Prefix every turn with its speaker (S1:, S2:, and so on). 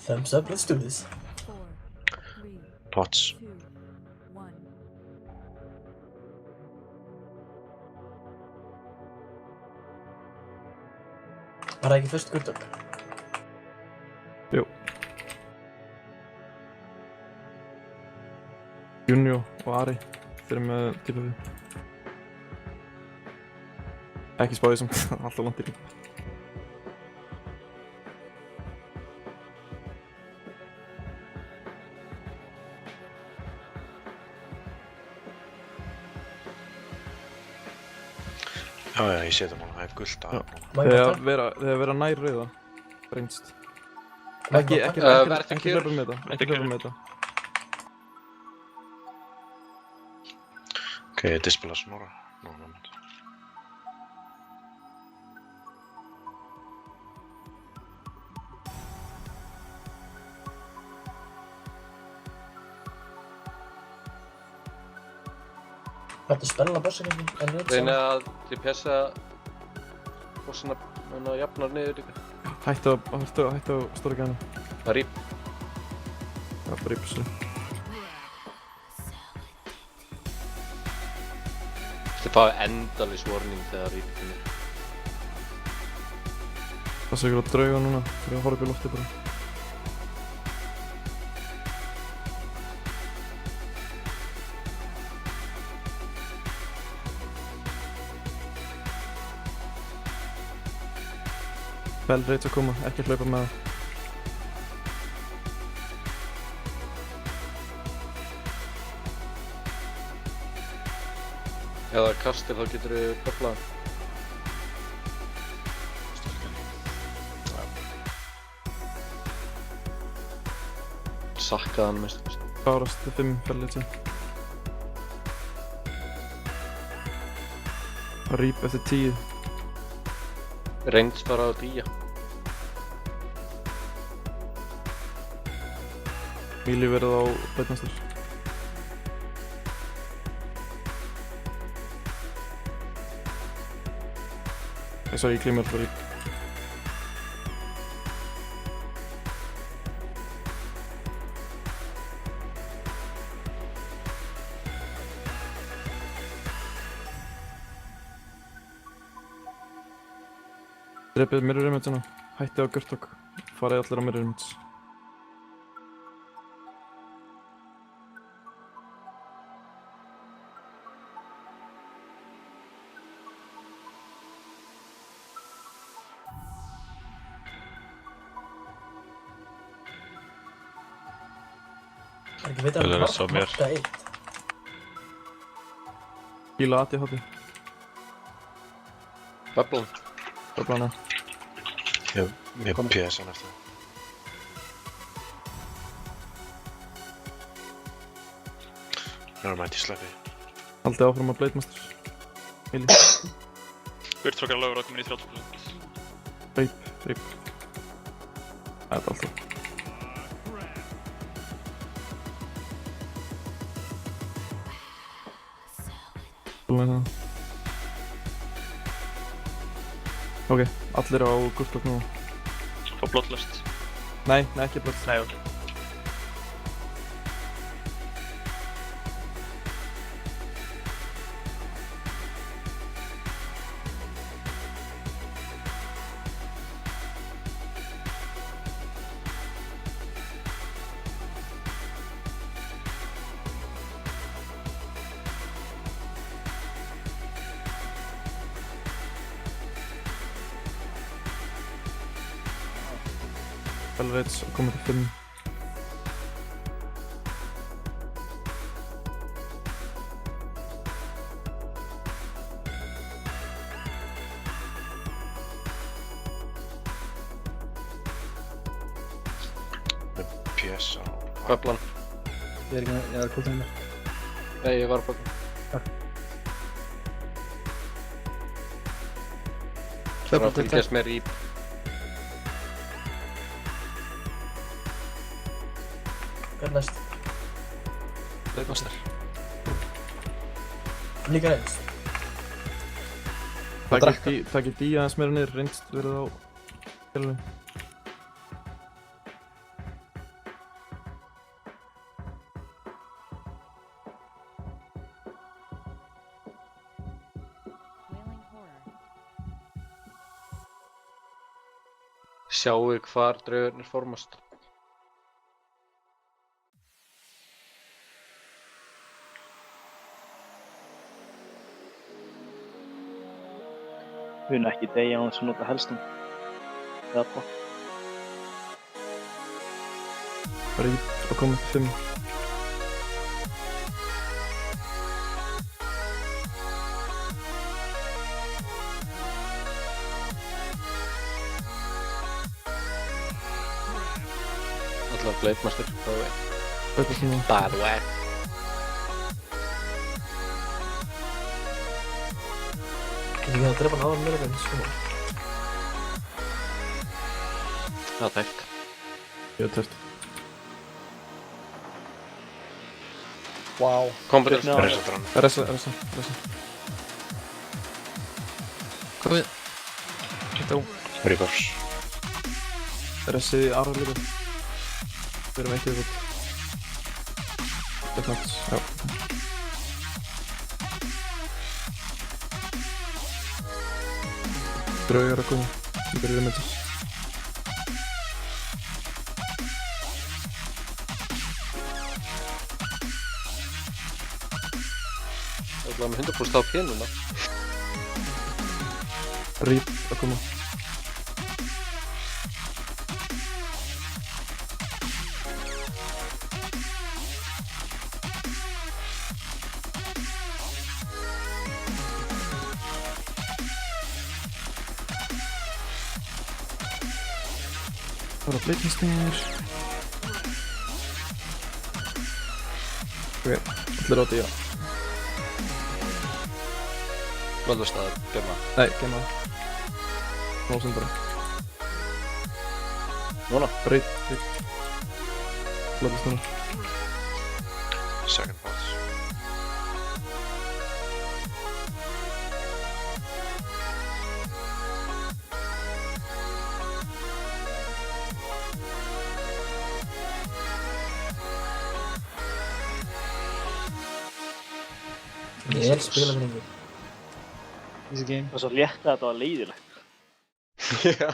S1: Thumbs up, let's do this.
S2: Pots.
S1: Var það ekki fyrst Gurtok?
S3: Jú. Júnió og Ari, þeir eru með típa við. Ekki spáðið sem alltaf langt í líka.
S2: Já, ég sé það núna, það gult að núna.
S3: Þegar vera nær rauða, reynst. Ekki hlaupa með þetta,
S2: Ok, ég dispela Snorra. Moment.
S1: Þetta spella bossinu en
S4: Reyna að DPS-a bossina jafnar niður líka.
S3: Hættu á stóra gæna.
S4: Það rýp.
S3: Já, bara rýp þessu.
S4: Þetta fáið endalvis warning þegar rýp kemur.
S3: Passa ykkur á drauga núna, fyrir að horfa upp í loftið bara. Bell reyts að koma, ekki hlaupa með það.
S4: Ef það er kastir þá getur við böflað. Sakkaði hann mest.
S3: Bárast 5 bell reyts. Rýp eftir 10.
S4: Reynds bara á dýja.
S3: Míli verið á Beitmaster. Sorry, ég gleymi alltaf rýp. Drepið mirror image-ina, hættið á Gurtok, farið allir á mirror image.
S1: Það er ekki veit að
S2: Vel er það svo mér.
S1: marka eitt.
S3: Híla ADHD.
S4: Böflan.
S3: Böflana.
S2: Ég PS-an eftir það. Nevermind, ég sleppi.
S3: Haldið áfram á Beitmaster. Míli.
S5: Gurtok er lögur að koma í 30%.
S3: Rýp. Það er alltaf. Ok, allir á Gurtok nú.
S5: Fá blottlust.
S3: Nei, ekki blott.
S5: Nei, ok.
S3: Bell reyts að koma til 5.
S2: PS-an.
S4: Böflan.
S6: Ég er kúltið mér.
S4: Nei, ég var böflan. Það var að fylgjast með rýp.
S1: Hver næst?
S4: Beitmaster.
S1: Líka eins.
S3: Takk í D aðeins meira niður, reynst verið á kjælunum.
S4: Sjáu hvar draugurnir formast.
S7: Við erum ekki degja á þess að nota helstum. Eða pop.
S3: Rýp að koma upp 5.
S4: Allar Blade Master, by the way.
S3: Þetta svona.
S4: By the way.
S1: Ég ekki að drepa hann áður meira sko.
S4: Það er tækt.
S3: Ég er tæft.
S6: Wow.
S4: Kompetens.
S7: Já.
S2: Resetran.
S3: Ressa. Komið. Þetta á.
S2: Reverse.
S3: Ressið í aðra líka. Við erum ekki viðbútt. Deathmatch, já. Draugar að koma. Við byrjum með þetta.
S4: Það er með 100% á pénuna.
S3: Rýp að koma. Það er bleiknistir. Ok, allir átti, já.
S4: Völdust að gemma.
S3: Nei, gemma það. Nósinn bara.
S4: Núna.
S3: Rýp. Blöðist núna.
S2: Second boss.
S1: Ég er spilafinningur.
S6: Easy game.
S7: Það var svo létt að þetta var leiðilegt.
S4: Já.